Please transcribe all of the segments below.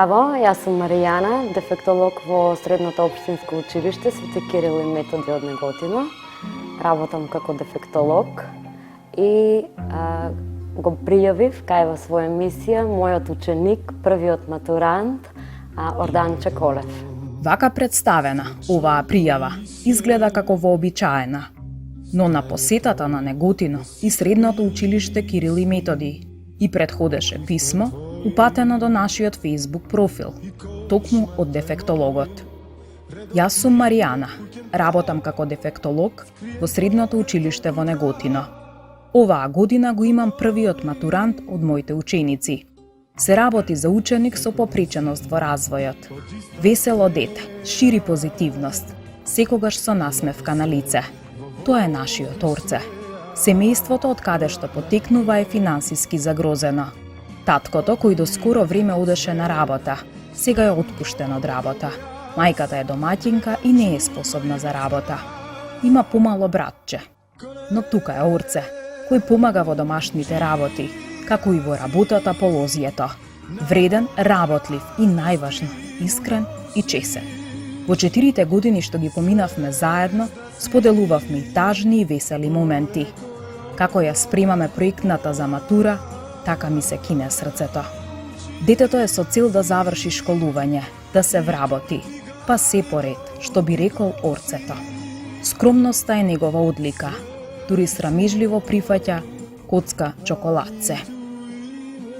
Здраво, јас сум Маријана, дефектолог во Средното општинско училиште Свети Кирил и Методи од Неготино. Работам како дефектолог и го пријавив кај во своја емисија мојот ученик, првиот матурант, Орданче Колев. Вака представена, оваа пријава изгледа како вообичаена, но на посетата на Неготино и Средното училиште Кирил и Методи и предходеше писмо упатено до нашиот Facebook профил, токму од дефектологот. Јас сум Маријана, работам како дефектолог во Средното училиште во Неготино. Оваа година го имам првиот матурант од моите ученици. Се работи за ученик со попреченост во развојот. Весело дете, шири позитивност, секогаш со насмевка на лице. Тоа е нашиот Орце. Семејството од каде што потекнува е финансиски загрозено. Таткото, кој до скоро време одеше на работа, сега е отпуштен од работа. Мајката е домаќинка и не е способна за работа. Има помало братче. Но тука е Орце, кој помага во домашните работи, како и во работата по лозието. Вреден, работлив и најважно, искрен и чесен. Во 4 години што ги поминавме заедно, споделувавме и тажни и весели моменти. Како ја спремаме проектната за матура, така ми се кине срцето. Детето е со цел да заврши школување, да се вработи, па се поред, што би рекол Орцето. Скромноста е негова одлика, дури срамежливо прифаќа коцка чоколадце.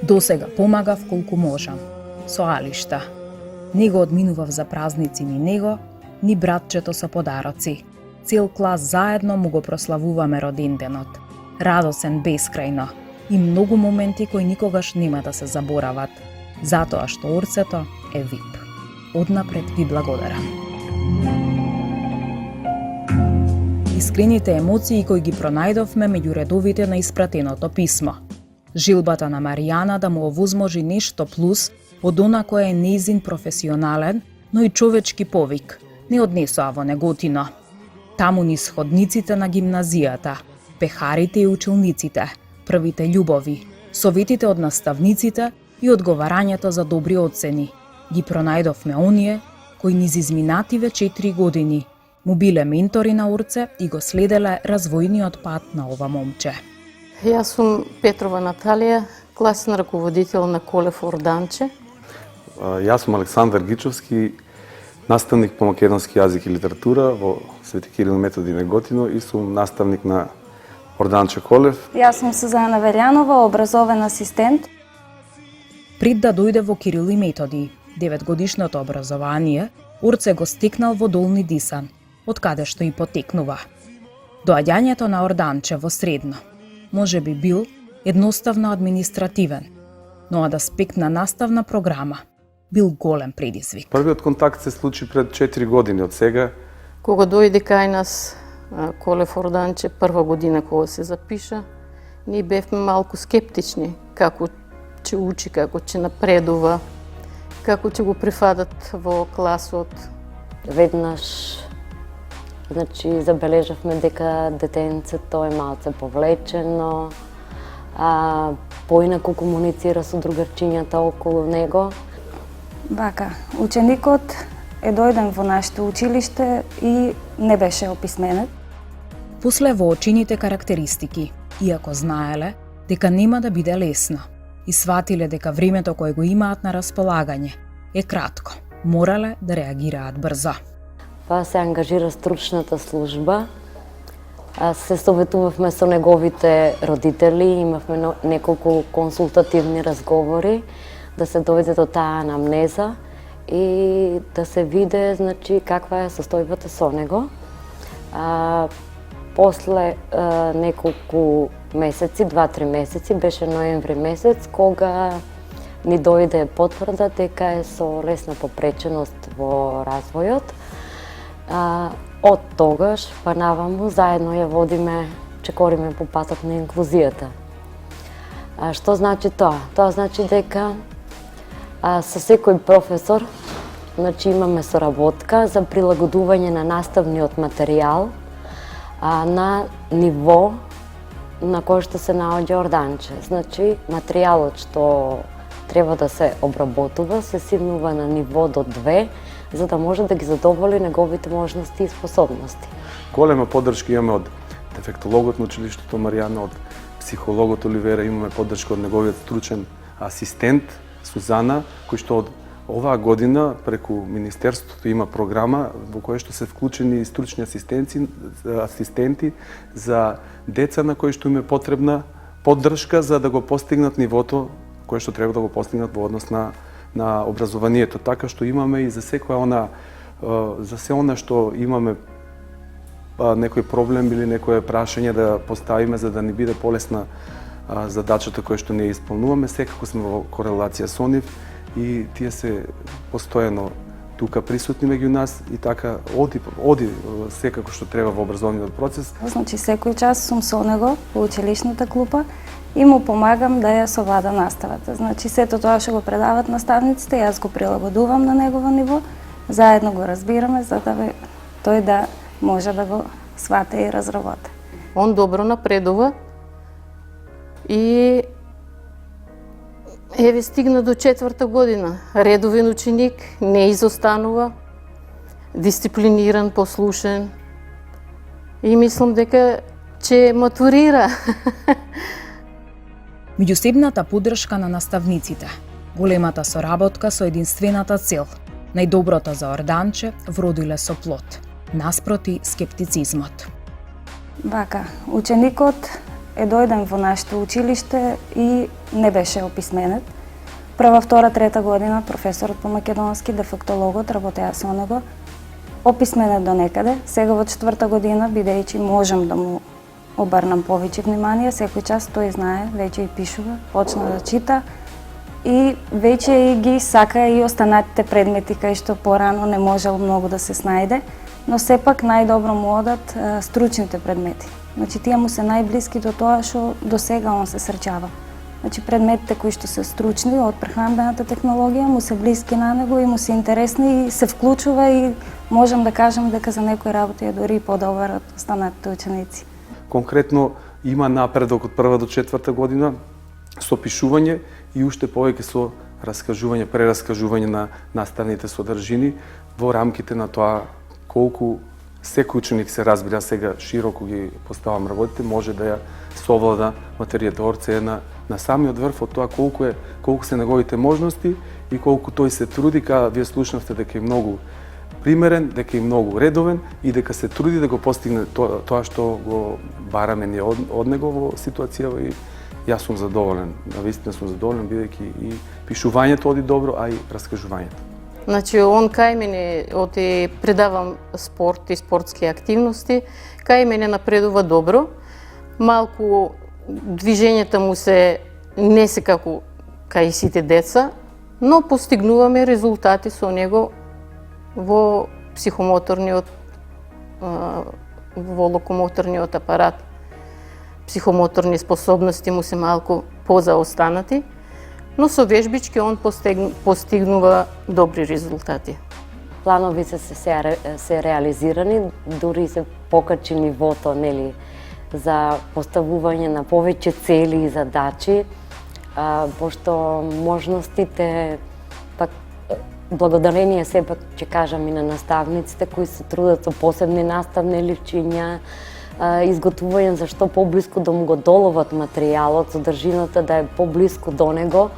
Досега помагав колку можам, со алишта. Не го одминував за празници ни него, ни братчето со подароци. Цел клас заедно му го прославуваме роденденот. Радосен бескрајно и многу моменти кои никогаш нема да се заборават, затоа што Орцето е ВИП. Однапред ви благодарам. Искрените емоции кои ги пронајдовме меѓу редовите на испратеното писмо. Жилбата на Маријана да му овозможи нешто плюс од она кој е нејзин професионален, но и човечки повик, не однесоа во Неготино. Таму низ ходниците на гимназијата, пехарите и училниците, првите љубови, советите од наставниците и одговарањето за добри оцени. Ги пронајдовме оние кои низ изминативе 4 години му биле ментори на Орце и го следеле развојниот пат на ова момче. Јас сум Петрова Наталија, класен раководител на Колев Орданче. Јас сум Александар Гичовски, наставник по македонски јазик и литература во Свети Кирил и Методи Неготино и сум наставник на Орданче Колев. Јас сум Сузана Верјанова, образовен асистент. Пред да дојде во Кирил и Методи, 9-годишното образование, Орце го стекнал во Долни Дисан, од каде што и потекнува. Доаѓањето на Орданче во Средно може би бил едноставно административен, но да спекна наставна програма бил голем предизвик. Првиот контакт се случи пред 4 години од сега. Кога дојде кај нас Колев Орданче, прва година кога се запиша, ние бевме малку скептични како ќе учи, како ќе напредува, како ќе го прифатат во класот. Веднаш забележавме дека детенцето е малце повлечено, поинаку комуницира со другарчињата околу него. Вака, ученикот е дојден во нашето училиште и не беше описменет. После воочените карактеристики, иако знаеле дека нема да биде лесно, и сватиле дека времето кое го имаат на располагање е кратко, морале да реагираат брзо. Па се ангажира стручната служба. Се советувавме со неговите родители, имавме неколку консултативни разговори, да се дојде до таа анамнеза и да се виде каква е состојбата со него. После неколку месеци, 2-3 месеци, беше ноември месец, кога ни дојде потврда дека е со лесна попреченост во развојот. Од тогаш па наваму заедно ја водиме, чекориме по патот на инклузијата. Што значи тоа? Тоа значи дека со секој професор имаме соработка за прилагодување на наставниот материјал на ниво на кој што се наоѓа Орданче. Материјалот што треба да се обработува, се симнува на ниво до 2, за да може да ги задоволи неговите можности и способности. Голема поддршка имаме од дефектологот на училиштето Маријана, од психологот Оливера, имаме поддршка од неговиот стручен асистент Сузана, кој што од оваа година преку Министерството има програма во која што се вклучени стручни асистенти за деца на кои што им е потребна поддршка за да го постигнат нивото кое што треба да го постигнат во однос на образованието. Така што имаме и за за се она што имаме некој проблем или некое прашање да поставиме за да ни биде полесна задачата која што ние исполнуваме, секако сме во корелација со нив и тие се постојано тука присутни меѓу нас и така оди секако што треба во образовниот процес. Значи секој час сум со него во училишната клупа и му помагам да ја совлада наставата. Значи сето тоа што го предават наставниците, јас го прилагодувам на негово ниво, заедно го разбираме за да тој да може да го свате и разработи. Он добро напредува и еве стигна до 4-та година. Редовен ученик, не изостанува, дисциплиниран, послушен и мислам дека ќе матурира. Меѓусебната поддршка на наставниците, големата соработка со единствената цел, најдоброто за Орданче вродиле со плод, наспроти скептицизмот. Вака, ученикот е дојден во нашето училиште и не беше описменет. Прва, втора, трета година професорот по македонски, дефектологот, работеа со него, описменет до некаде. Сега во 4-та година, бидејќи можам да му обрнам повеќе внимание, секој час тој знае, веќе и пишува, почна да чита и веќе и ги сака и останатите предмети кај што порано не можел многу да се снајде, но сепак најдобро му одат стручните предмети. Значи тие му се најблиски до тоа што до сега он се среќава. Значи предметите кои што се стручни од прехранбената технологија му се блиски на него и му се интересни и се вклучува и можам да кажам дека за некои работи е дори подобар од останатите ученици. Конкретно има напредок од 1 до 4 година со пишување и уште повеќе со раскажување, прераскажување на наставните содржини во рамките на тоа колку секој ученик се разбира, сега широко ги поставам работите, може да ја совлада материјата. Орце е на самиот врв од тоа колку се неговите можности и колку тој се труди, вие слушнавте дека е многу примерен, дека е многу редовен и дека се труди да го постигне тоа што го бараме ние од него во ситуација и јас сум задоволен. Навистина сум задоволен бидејќи и пишувањето оди добро, а и раскажувањето. Значи, он кај мене, оти предавам спорт и спортски активности, кај мене напредува добро. Малку движењата му се не се како кај сите деца, но постигнуваме резултати со него во психомоторниот, во локомоторниот апарат. Психомоторни способности му се малку позаостанати, но со вежбички он постигнува добри резултати. Планови се реализирани, дури се покачи нивото, нели, за поставување на повеќе цели и задачи, пошто можностите, пак благодарение сепак ќе кажам и на наставниците кои се трудат со посебни наставни личиња, изготвување за што поблиску да му го доловат материјалот, содржината да е поблиску до него,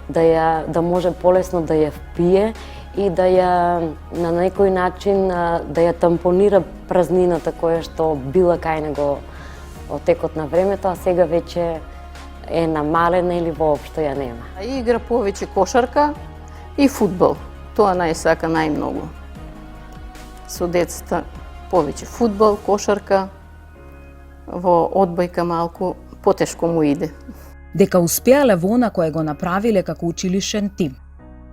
да може полесно да ја впие и да ја на некој начин да ја тампонира празнината која што била кај него од текот на времето, а сега веќе е намалена или воопшто ја нема. Игра повеќе кошарка и фудбал. Тоа најсака најмногу. Со децата повеќе фудбал, кошарка, во одбојка малку потешко му иде. Дека успеале во она кое го направиле како училишен тим.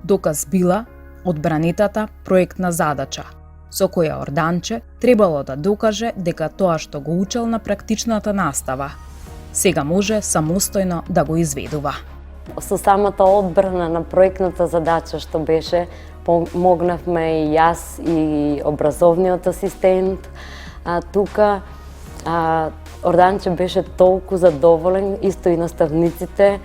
Доказ била одбранетата проектна задача, со која Орданче требало да докаже дека тоа што го учел на практичната настава, сега може самостојно да го изведува. Со самата одбрана на проектната задача што беше, помогнавме и јас и образовниот асистент. Тука Орданче беше толку задоволен, исто и наставниците,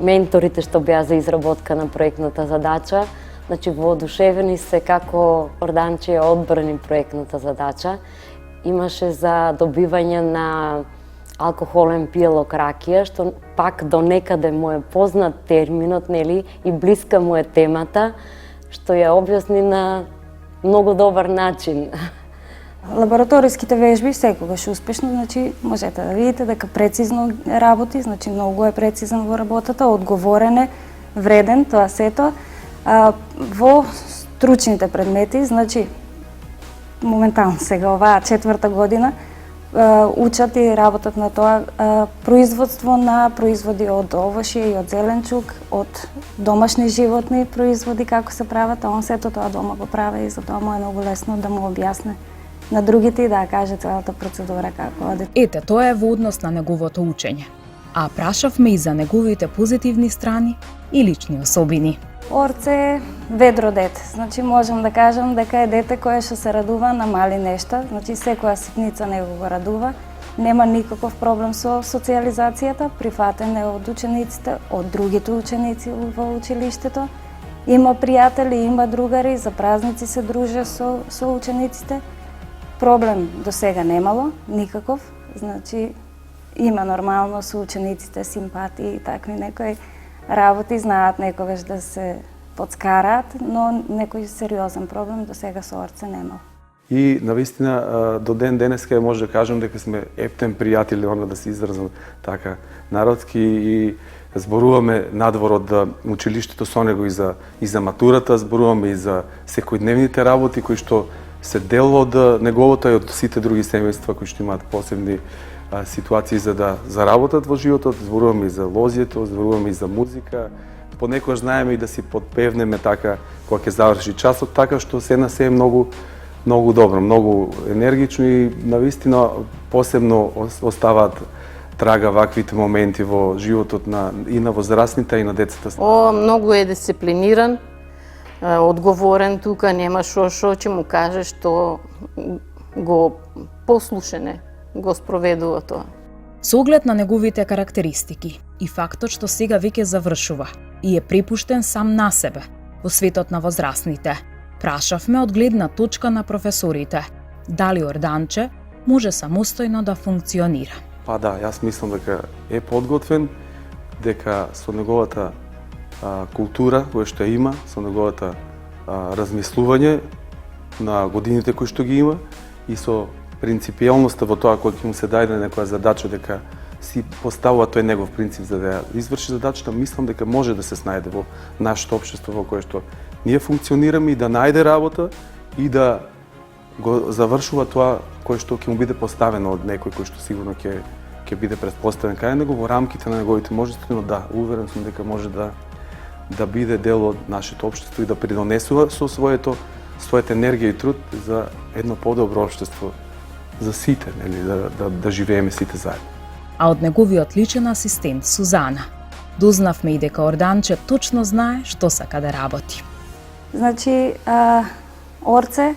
менторите што беа за изработка на проектната задача. Значи, воодушевени се како Орданче ја одбрани проектната задача. Имаше за добивање на алкохолен пиелок ракија, што пак до некаде му е познат терминот, нели, и блиска му е темата, што ја објасни на многу добар начин. Лабораториските вежби секогаш успешно, значи можете да видите дека прецизно работи, значи многу е прецизен во работата, одговорен е, вреден, тоа сето. Во стручните предмети, значи моментално сега оваа 4-та година учат и работат на тоа производство на производи од овошје и од зеленчук, од домашни животни производи, како се прават, а он сето тоа дома го прави и затоа му е многу лесно да му објасне на другите и да каже целата процедура како оди. Ете, тоа е во однос на неговото учење. А прашавме и за неговите позитивни страни и лични особини. Орце е ведро дете, значи можам да кажам дека е дете кое што се радува на мали нешта, значи секоја ситница него го радува, нема никаков проблем со социјализацијата, прифатен е од учениците, од другите ученици во училиштето, има пријатели, има другари, за празници се друже со учениците. Проблем до сега немало, никаков, значи има нормално со учениците симпатии и такви некои работи, знаат некогаш да се подскараат, но некој сериозен проблем до сега со Орце нема. И навистина до ден денеска може да кажам дека сме ептен пријатели, она да се изразам така народски, и зборуваме надвор од училиштето со него и за матурата, зборуваме и за секојдневните работи кои што се дел од неговото и од сите други семејства кои што имаат посебни ситуации за да заработат во животот, зборуваме и за лозјето, зборуваме и за музика. Понекогаш знаеме и да си подпевнеме така кога ќе заврши часот, така што се на се е многу добро, многу енергично и навистина посебно оставаат трага ваквите моменти во животот и на возрастните и на децата. Многу е дисциплиниран, одговорен тука, нема што ќе му каже што го послушене го спроведува тоа. Со оглед на неговите карактеристики и фактот што сега веќе завршува и е препуштен сам на себе во светот на возрастните, прашавме од гледна точка на професорите дали Орданче може самостојно да функционира. Па да, јас мислам дека е подготвен, дека со неговата култура која што има, со неговата размислување на годините кои што ги има и со принципијалноста во тоа кога ќе му се даде некоја задача, дека си поставува тој негов принцип за да ја изврши задачата, мислам дека може да се снајде во нашето општество во кое што ние функционираме и да најде работа и да го завршува тоа кое што ќе му биде поставено од некој кој што сигурно ќе биде претпоставен кај него во рамките на неговите можности, но да, уверен сум дека може да биде дел од нашето општество и да придонесува со својата енергија и труд за едно подобро општество за сите, нели, да живееме сите заедно. А од неговиот личен асистент Сузана дознавме и дека Орданче точно знае што сака да работи. Значи, Орце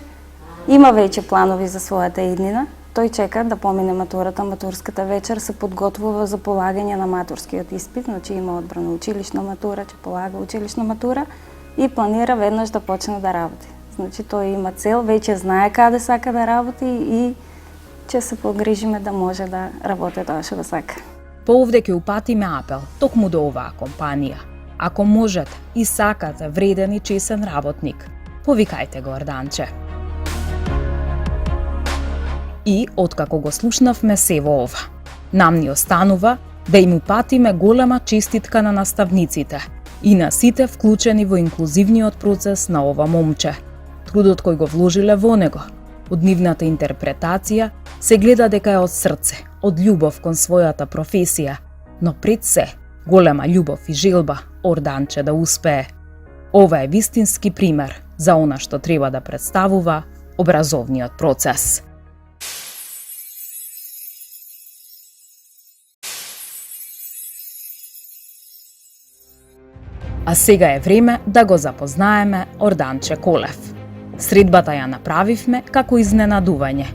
има веќе планови за својата иднина. Тој чека да помине матурата, матурската вечер се подготвува за полагање на матурскиот испит, значи има одбрана училишна матура, ќе полага училишна матура и планира веднаш да почне да работи. Значи тој има цел, веќе знае каде сака да работи и ќе се погрижиме да може да работи тоа што го сака. Поовде ќе упатиме апел токму до оваа компанија. Ако можете и сакате вреден и чесен работник, повикајте го Орданче. И, откако го слушнавме се во ова, нам ни останува да им упатиме голема честитка на наставниците и на сите вклучени во инклузивниот процес на ова момче. Трудот кој го вложиле во него, од нивната интерпретација, се гледа дека е од срце, од љубов кон својата професија, но пред се, голема љубов и желба Орданче да успее. Ова е вистински пример за она што треба да представува образовниот процес. А сега е време да го запознаеме Орданче Колев. Средбата ја направивме како изненадување.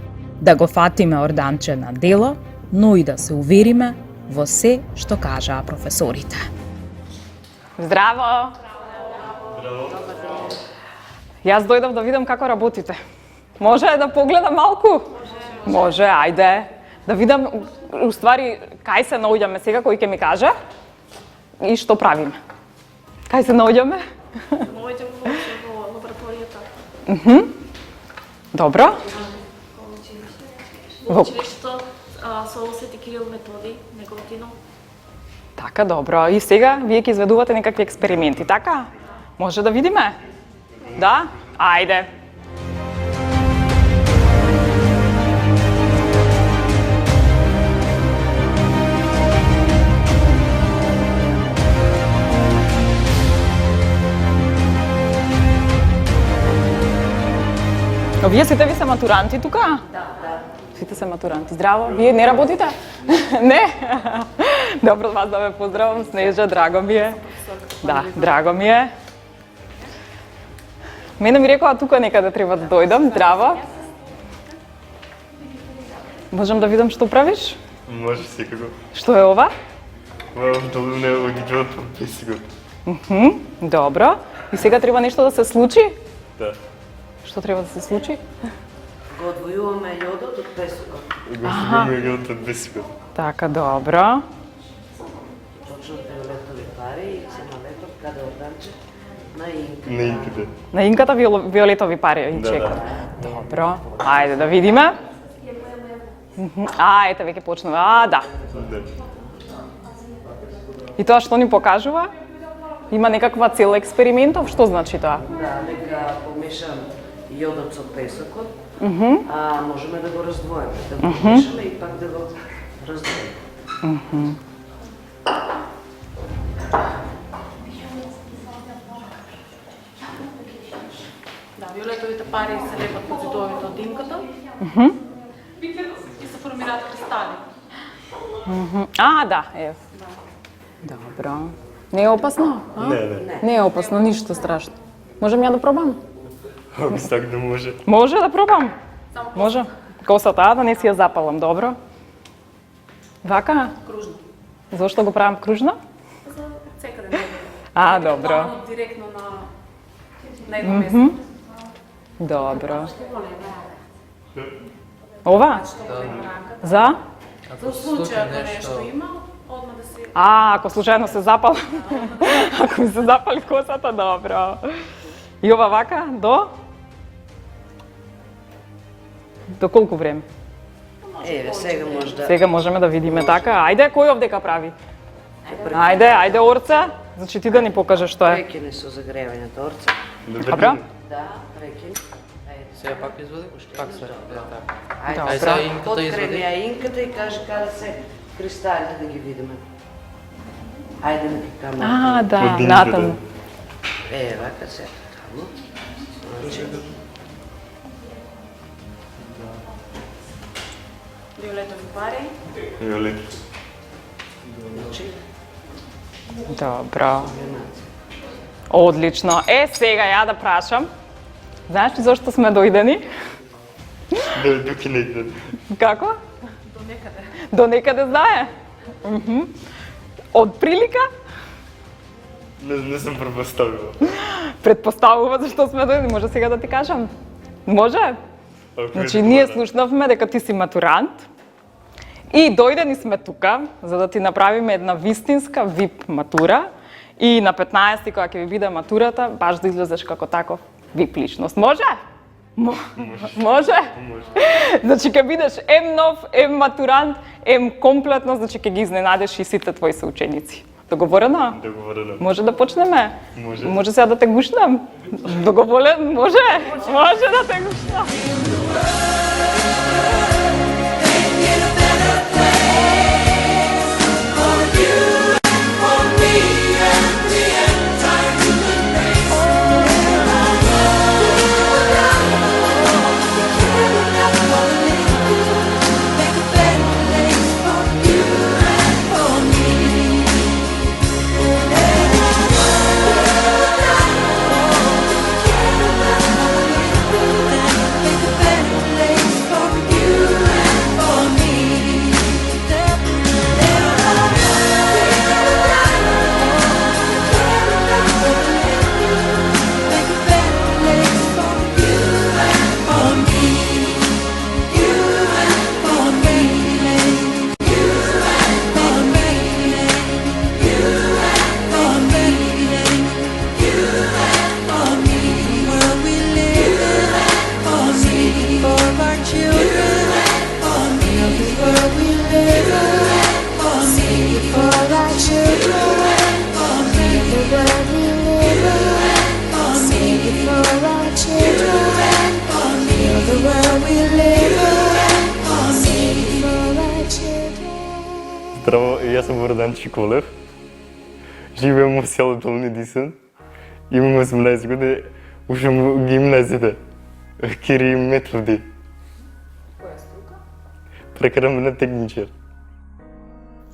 Да го фатиме Орданче на дело, но и да се увериме во се што кажаа професорите. Здраво! Јас дојдов да видам како работите. Може да погледам малку? Може, ајде. Да видам, уствари, кај се наоѓаме сега, кој ќе ми каже? И што правиме? Кај се наоѓаме? Наоѓаме во лабораторијата. Добро. Во училиштето со Свети Кирил Методи, Неготино. Така, добро. И сега вие ќе изведувате некакви експерименти, така? Може да видиме? Да? Ајде. Вие сите ви се матуранти тука? Да. Сите се матуранти. Здраво. Вие не работите? Не? Добро, вас да ме поздравам. Снежа, драго ми е. Да, драго ми е. Мене ми рекоа тука некаде треба да дојдам. Здраво. Можам да видам што правиш? Може секако. Што е ова? Ова долу не одиграва песигот. Добро. И сега треба нешто да се случи? Да. Што треба да се случи? Го одвојуваме јодот од песокот. Го одвојуваме јодот од песигот. Така, добро. Точно фиолетови пари и самолетот каде оданче на инка. На инките. На инката виолетови пари и чека. Добро. Ајде да видиме. Ете веќе почнува. Да. Да. И тоа што ни покажува? Има некаква цел експериментов? Што значи тоа? Да, нека помешам јодот со песокот, а можеме да го раздвоиме, да го помешаме и пак да го раздвоиме. Да, виолетовите пари се лепат под зидовите од димката. И се формираат кристали. Да, е. Добро. Не е опасно? Не. Не е опасно, ништо страшно. Можем ја да пробам? Ако так да може. Може да пробам? Може. Косата, да не си ја запалам, добро. Вака? Кружно. Зошто го правам кружно? За секаде не. Добро. Плавно, директно на едно место. Добро. Ова? За? За случај ако нешто има, одма да се... Ако случајно се запал. Ако ми се запали косата, добро. И ова вака до? До колку време? Еве, сега може да... Сега можеме да видиме така. Ајде, кој овдека прави? Ајде, Орце. Значи ти да ни покажеш што е. Прекине со загревањето орца. Добро? Да, прекине. Сега пак извади? Пак се. Ајде, Ај сега инката извади. подкрени ја инката и кажи каде се кристалите да ги видиме. Ајде нека камера. Да, натаму. Вака се. Таму. Значи, Виолетови пари. Виолет. значи, Добро. Одлично. Сега ја да прашам. Знаеш ли зашто сме дојдени? До кинете. Како? До некаде. До некаде знае? Од прилика? Не сум предпоставила. Предпоставува зашто сме дојдени. Може сега да ти кажам? Може? Значи, ние слушнавме дека ти си матурант и дојдени сме тука за да ти направиме една вистинска VIP матура и на 15-ти кога ќе ви биде матурата, баш да излезеш како таков VIP личност. Може? Може? Значи, ќе бидеш ем нов, ем матурант, ем комплетно, значи ќе ги изненадеш и сите твои соученици. Договорено? Договорено. Може да почнеме? Може. Може сега да те гушнам? Договорен? Може? Може да те гушнам. Make a better place. Здраво, јас сум Вордан Чиколев. Живеам во село Долни Дисан. Имам 18 години, ушам во гимназијата. Кири Методи. Која струка? Прекрамбен техничар.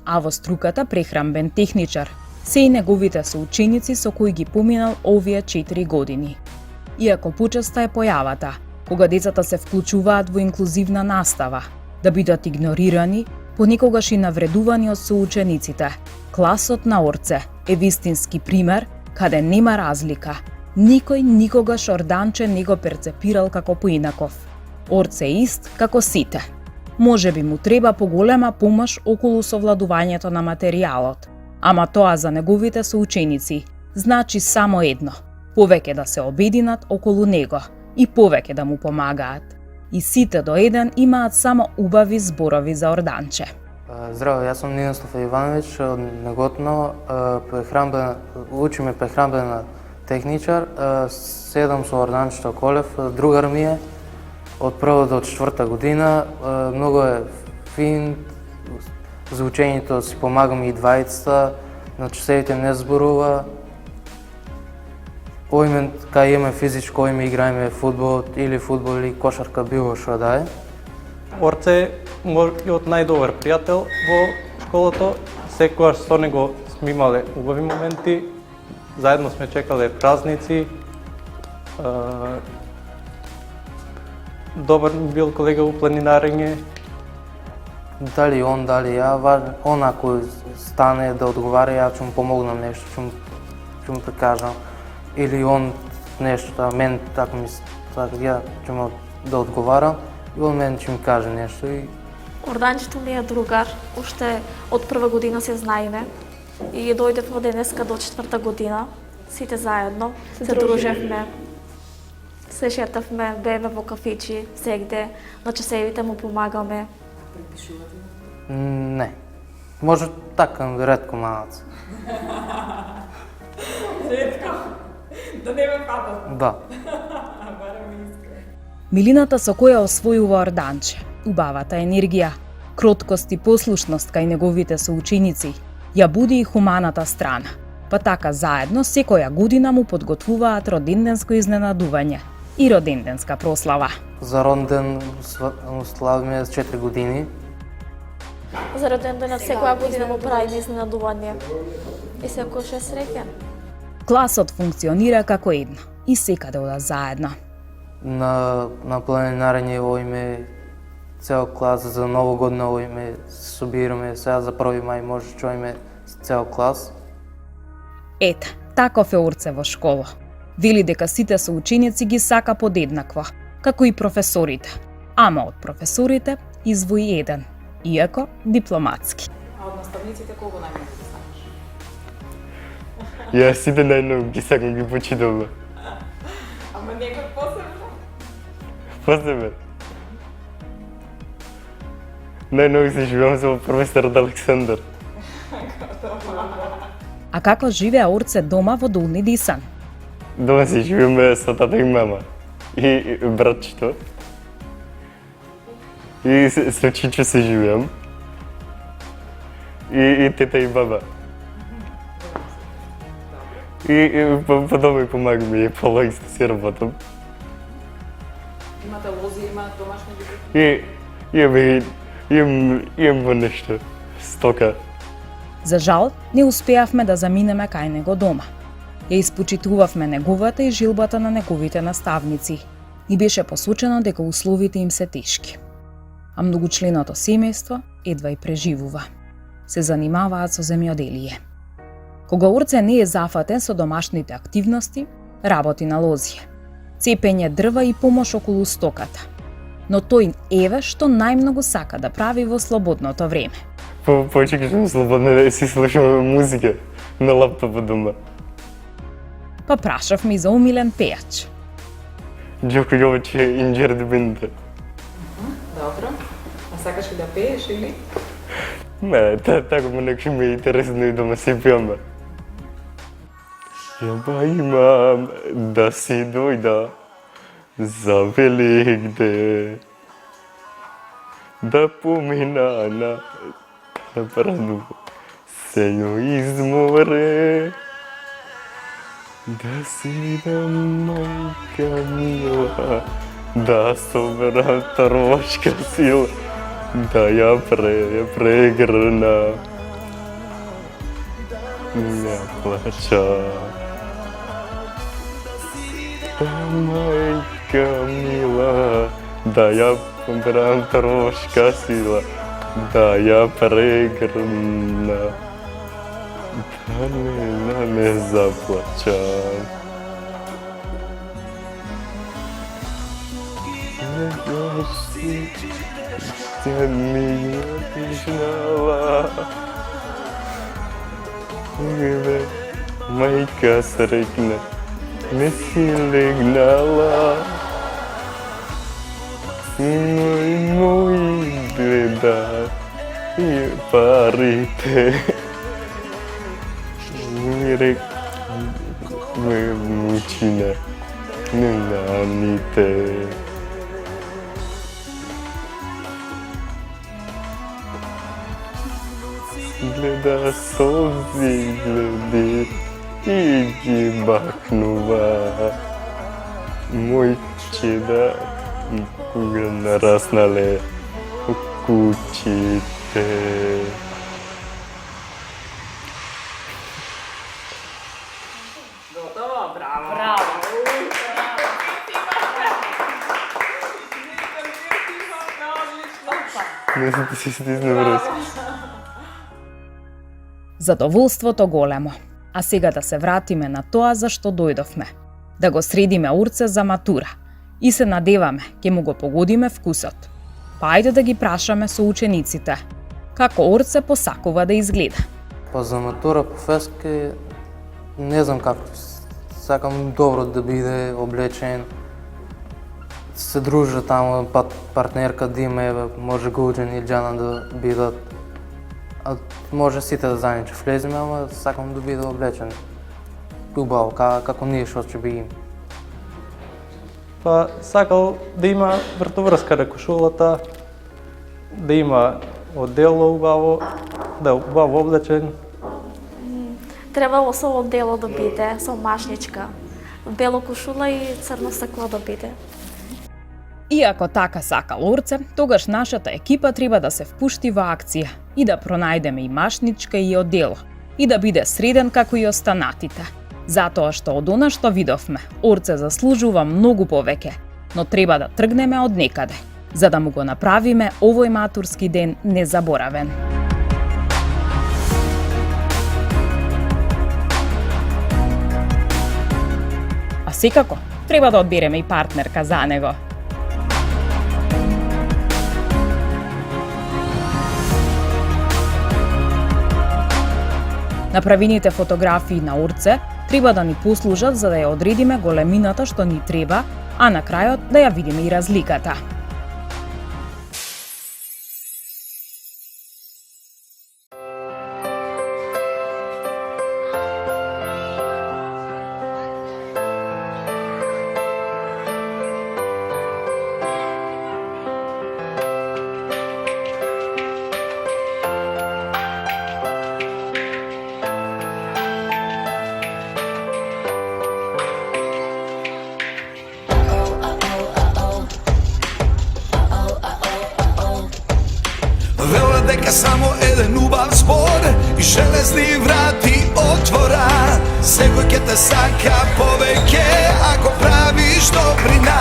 А во струката прехранбен техничар се и неговите соученици со кои ги поминал овие 4 години. Иако почеста е појавата, кога децата се вклучуваат во инклузивна настава, да бидат игнорирани, понекогаш и навредувани од соучениците, класот на Орце е вистински пример каде нема разлика. Никој никогаш Орданче не го перцепирал како поинаков. Орце е ист како сите. Може би му треба поголема помош околу совладувањето на материјалот, ама тоа за неговите соученици значи само едно – повеќе да се обединат околу него и повеќе да му помагаат. И сите до еден имаат само убави зборови за Орданче. Здраво, јас сум Нinoslav Ивановиќ од Неготно, учиме прехранбена техничар, седам со Орданчето Колев, другар ми е, од прва до 4-та година, многу е фин, за учењето си помагаме и двајцата, на часовите не зборува. Оиме, кај имаме физичко, оиме играеме фудбал или кошарка, било што да е. Орце е мојот најдобар пријател во школото. Секогаш со него сме имале убави моменти, заедно сме чекале празници. Добар бил колега во планинарење. Дали он, дали ја, он ако стане да одговара, ја ќе му помогнам нешто, ќе му прикажам. Или он нешто, мен така ја ќе му да одговарам и он мен ќе ми каже нешто. Орданчето ми е другар, уште од прва година се знаеме и дојдевме денеска до 4-та година, сите заедно, се дружевме, се шетавме, бееме во кафичи, сегде, на часевите му помагаме. Не, може така, ретко малац. Ретко? Да не ме патат? Да. Милината со која освојува Орданче, убавата енергија, кроткост и послушност кај неговите соученици, ја буди и хуманата страна, па така заедно секоја година му подготвуваат роденденско изненадување и роденденска прослава. За роденден славиме 4 години. За роденденот секоја година му правиме изненадување и секојаш е среќен. Класот функционира како едно и секаде ода заедно. На планинарење оиме цел клас, за нова година оиме собираме, сега за 1 мај може чуеме цел клас. Ете, таков е Орце во школа. Вели дека сите соученици ги сака подеднакво, како и професорите. Ама од професорите извои еден, иако дипломатски. А од наставниците кого најмногу ги сакаш? Јас сите најмногу ги сакам, ги почитувам. Ама некој посебно? Посебен. Најмногу се живеам со професорот Александар. А како живее Орце дома во Долни Дисан? Дома се живееме со тата и мама и братчето. И со чичо се живеам. И тета и баба. И по дома и помагаме, и по си работам. Имате лози, има домашни И имам во нешто, стока. За жал, не успеавме да заминеме кај него дома. Ја испочитувавме неговата и жилбата на неговите наставници. И беше посочено дека условите им се тешки. А многучленото семејство едва и преживува. Се занимаваат со земјоделие. Кога Орце не е зафатен со домашните активности, работи на лозија, цепење дрва и помош околу стоката. Но тој еве што најмногу сака да прави во слободното време. Почекаш слободно да си слушам музика на лаптопа дома. Па прашавме и за умилен пејач. Џоко Јович е инџер дебинта. Добро. А сакаш ли да пееш или? Не, тако ме некој ми е интересно и да ме си пеаме. Ја имам да си дојда за Великден, да помина на направо, сено из море. Да си видам, майка мила, да соберам трошка сила, да я прегрна. Не плача. Да, майка мила, да я соберам трошка сила, да я прегрна. Да не заплачам. Тя ми отишнала. Майка срекна, не си легнала. Мой гледа и парите. Ми рек, ме мучина, не наните. Гледа солзи, гледи и ги бахнува. Мой чеда, кога нараснале кучите. Не съм ти си стисна връз. Задоволството големо. А сега да се вратиме на тоа за што дојдовме. Да го средиме урце за матура. И се надеваме, ќе му го погодиме вкусот. Па ајде да ги прашаме со учениците. Како урце посакува да изгледа? Па за матура по фески не знам како. Сакам добро да биде облечен. Се дружа таму, партнерка да има, може Гуџен и Џана да бидат. А може сите да заедно ќе влеземе, ама сакам да биде облечен. Убаво, како ние што ќе би им. Па сакал да има вртоврска на кошулата, да има одело убаво, да е убаво облечен. Требало со одело да биде, со машничка. Бело кошула и црно сакло да биде. Иако така сакал урце, тогаш нашата екипа треба да се впушти во акција и да пронајдеме и машничка и одело, и да биде среден како и останатите. Затоа што од она што видовме, урце заслужува многу повеќе, но треба да тргнеме од некаде, за да му го направиме овој матурски ден незаборавен. А секако, треба да одбереме и партнерка за него. Направените фотографии на урце треба да ни послужат за да ја одредиме големината што ни треба, а на крајот да ја видиме и разликата. Вела дека само еден убав збор и железни врати отвора. Секој ќе те сака повеќе ако правиш добрина.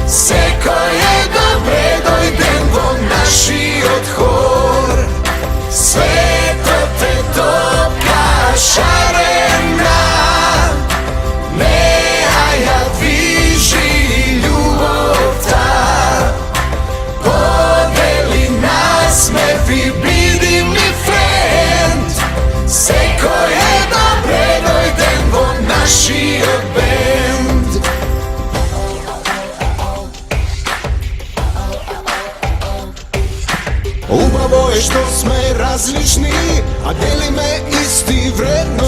Секој е добре дојден во нашиот хор. Светот е топка шарена, неа ја движи љубовта. Подели нас, ме ви биди ми френд,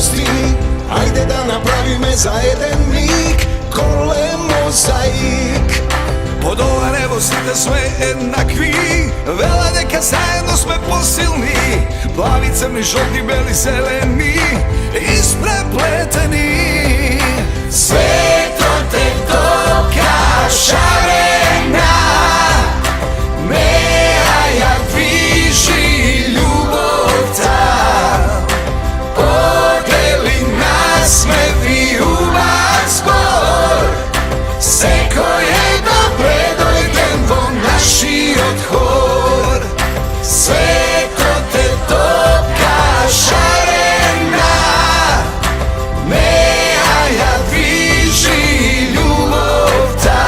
прости, ајде да направиме за еден миг голем мозаик. Под ова небо сите сме еднакви, вела дека заедно сме посилни. Плави, црни, жолти, бели, зелени, испреплетени. Светот е тока шарена, неа ја движи љубовта. Подели нас ме ви убав збор, секој е добре дојден во нашиот хор. Светот е топка шарена, неа ја движи љубовта.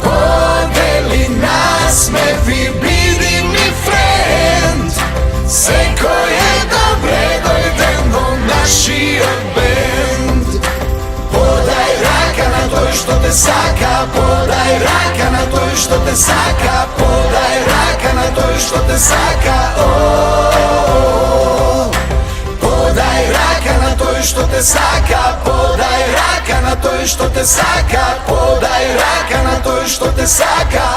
Подели нас ме ви биди ми френд, секој е добре дојден во нашиот бенд. Подај рака на тој што те сака, подај рака на тој што те сака, подај рака на тој што те сака. Подај рака на тој што те сака, подај рака на тој што те сака, подај рака на тој што те сака.